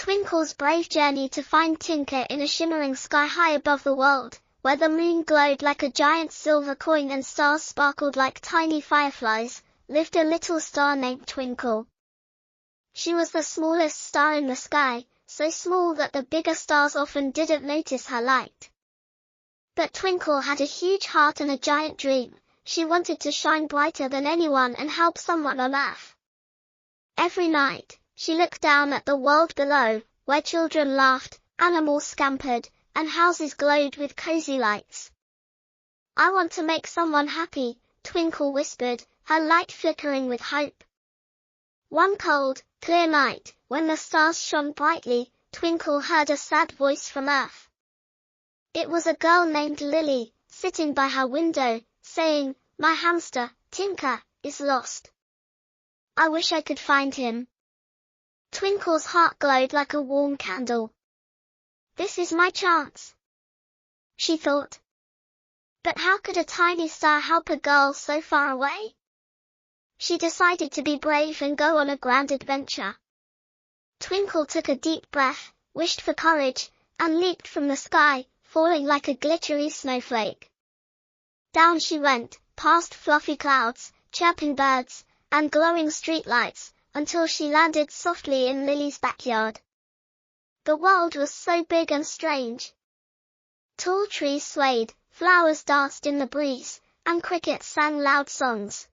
Twinkle's brave journey to find Tinker in a shimmering sky high above the world, where the moon glowed like a giant silver coin and stars sparkled like tiny fireflies, lived a little star named Twinkle. She was the smallest star in the sky, so small that the bigger stars often didn't notice her light. But Twinkle had a huge heart and a giant dream. She wanted to shine brighter than anyone and help someone on Earth. Every night, she looked down at the world below, where children laughed, animals scampered, and houses glowed with cozy lights. "I want to make someone happy," Twinkle whispered, her light flickering with hope. One cold, clear night, when the stars shone brightly, Twinkle heard a sad voice from Earth. It was a girl named Lily, sitting by her window, saying, "My hamster, Tinker, is lost. I wish I could find him." Twinkle's heart glowed like a warm candle. "This is my chance," she thought. But how could a tiny star help a girl so far away? She decided to be brave and go on a grand adventure. Twinkle took a deep breath, wished for courage, and leaped from the sky, falling like a glittery snowflake. Down she went, past fluffy clouds, chirping birds, and glowing streetlights, until she landed softly in Lily's backyard. The world was so big and strange. Tall trees swayed, flowers danced in the breeze, and crickets sang loud songs.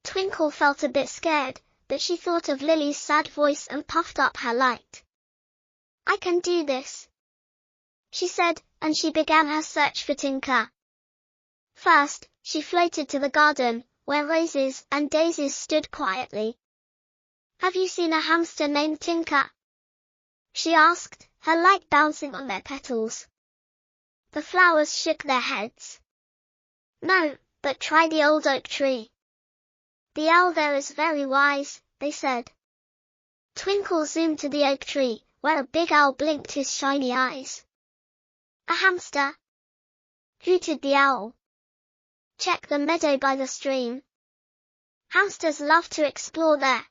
Twinkle felt a bit scared, but she thought of Lily's sad voice and puffed up her light. "I can do this," she said, and she began her search for Tinker. First, she floated to the garden, where roses and daisies stood quietly. "Have you seen a hamster named Tinker?" she asked, her light bouncing on their petals. The flowers shook their heads. "No, but try the old oak tree. The owl there is very wise," they said. Twinkle zoomed to the oak tree, where a big owl blinked his shiny eyes. "A hamster?" hooted the owl. "Check the meadow by the stream. Hamsters love to explore there."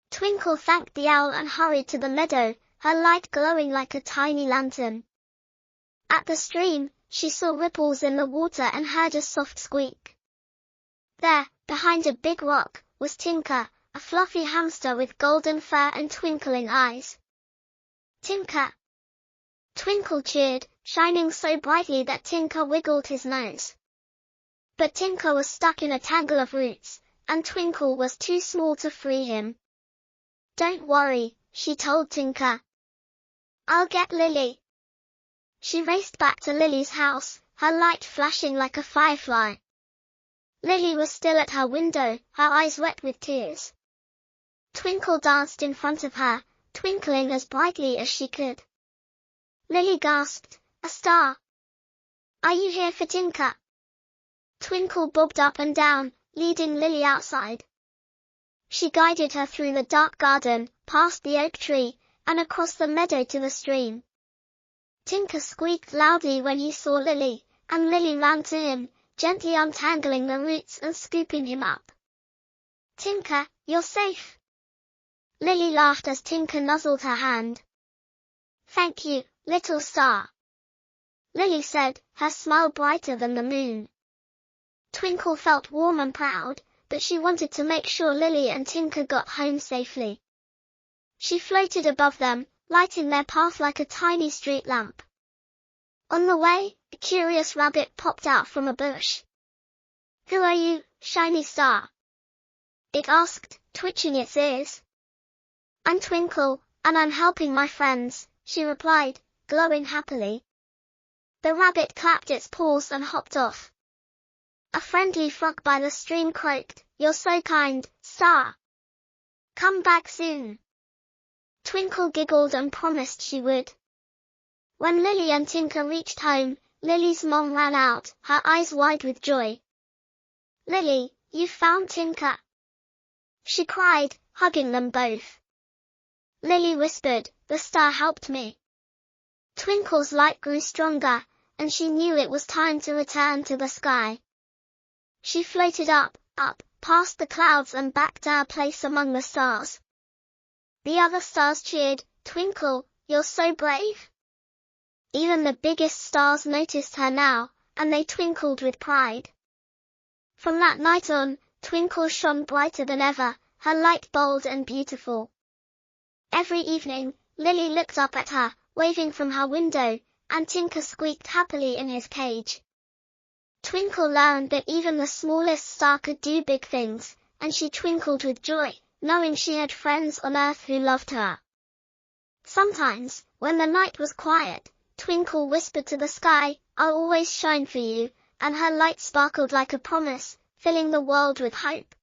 Twinkle thanked the owl and hurried to the meadow, her light glowing like a tiny lantern. At the stream, she saw ripples in the water and heard a soft squeak. There, behind a big rock, was Tinker, a fluffy hamster with golden fur and twinkling eyes. "Tinker!" Twinkle cheered, shining so brightly that Tinker wiggled his nose. But Tinker was stuck in a tangle of roots, and Twinkle was too small to free him. "Don't worry," she told Tinker. "I'll get Lily." She raced back to Lily's house, her light flashing like a firefly. Lily was still at her window, her eyes wet with tears. Twinkle danced in front of her, twinkling as brightly as she could. Lily gasped, "A star! Are you here for Tinker?" Twinkle bobbed up and down, leading Lily outside. She guided her through the dark garden, past the oak tree, and across the meadow to the stream. Tinker squeaked loudly when he saw Lily, and Lily ran to him, gently untangling the roots and scooping him up. "Tinker, you're safe." Lily laughed as Tinker nuzzled her hand. "Thank you, little star," Lily said, her smile brighter than the moon. Twinkle felt warm and proud, but she wanted to make sure Lily and Tinker got home safely. She floated above them, lighting their path like a tiny street lamp. On the way, a curious rabbit popped out from a bush. "Who are you, shiny star?" it asked, twitching its ears. "I'm Twinkle, and I'm helping my friends," she replied, glowing happily. The rabbit clapped its paws and hopped off. A friendly frog by the stream croaked, "You're so kind, star. Come back soon." Twinkle giggled and promised she would. When Lily and Tinker reached home, Lily's mom ran out, her eyes wide with joy. "Lily, you found Tinker," she cried, hugging them both. Lily whispered, "The star helped me." Twinkle's light grew stronger, and she knew it was time to return to the sky. She floated up, past the clouds and back to her place among the stars. The other stars cheered, "Twinkle, you're so brave." Even the biggest stars noticed her now, and they twinkled with pride. From that night on, Twinkle shone brighter than ever, her light bold and beautiful. Every evening, Lily looked up at her, waving from her window, and Tinker squeaked happily in his cage. Twinkle learned that even the smallest star could do big things, and she twinkled with joy, knowing she had friends on Earth who loved her. Sometimes, when the night was quiet, Twinkle whispered to the sky, "I'll always shine for you," and her light sparkled like a promise, filling the world with hope.